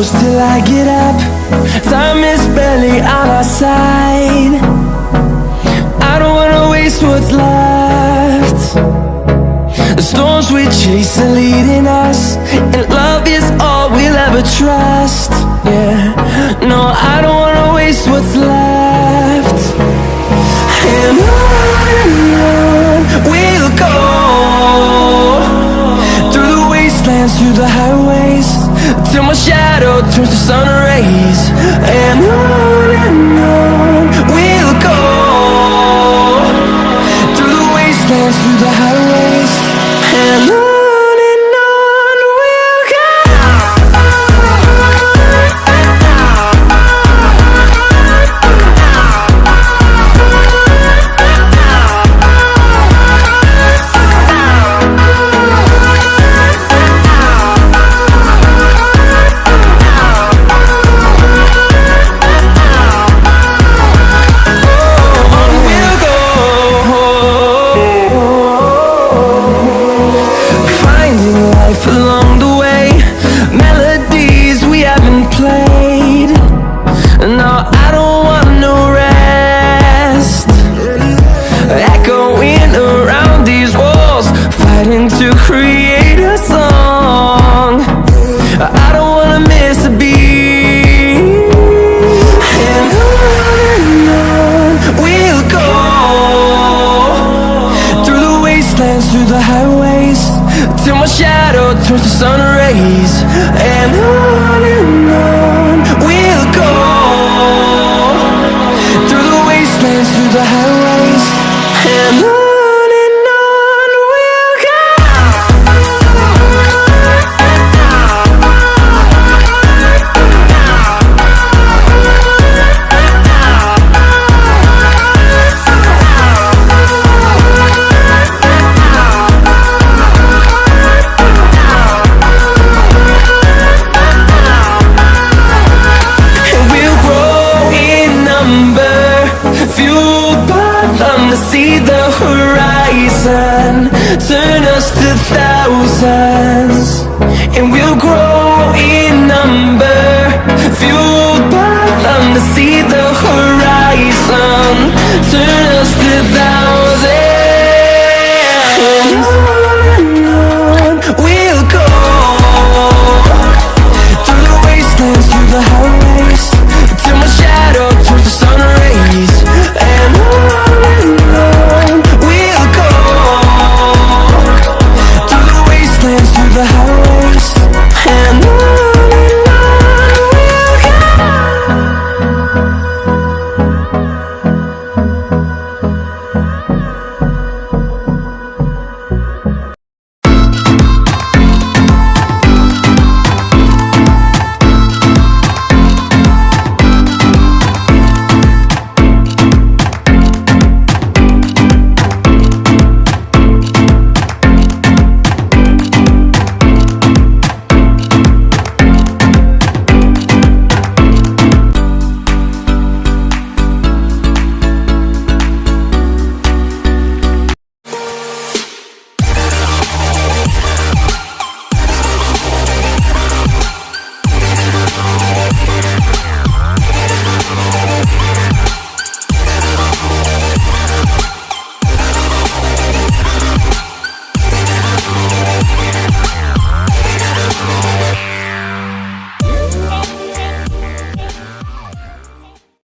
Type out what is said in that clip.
close till I get up. Time is barely on our side. I don't wanna waste what's left. The storms we chase are leading us, and love is all we'll ever trust. Yeah, no, I don't wanna waste what's left. And on we'll go, through the wastelands, through the highways, till my shadow turns to sun rays. And on we'll go, through the wastelands, through the highways, and on we'll go. Along the way, melodies we haven't played. No, I don't want no rest. Echoing around these walls, fighting to create a song. I don't wanna miss a beat. And on we'll go, through the wastelands, through the highways, till my shadow turns to sun rays. And on we'll go, through the wastelands, through the highways, and on we'll go. Fueled by them to see the horizon, turn us to thousands, and we'll grow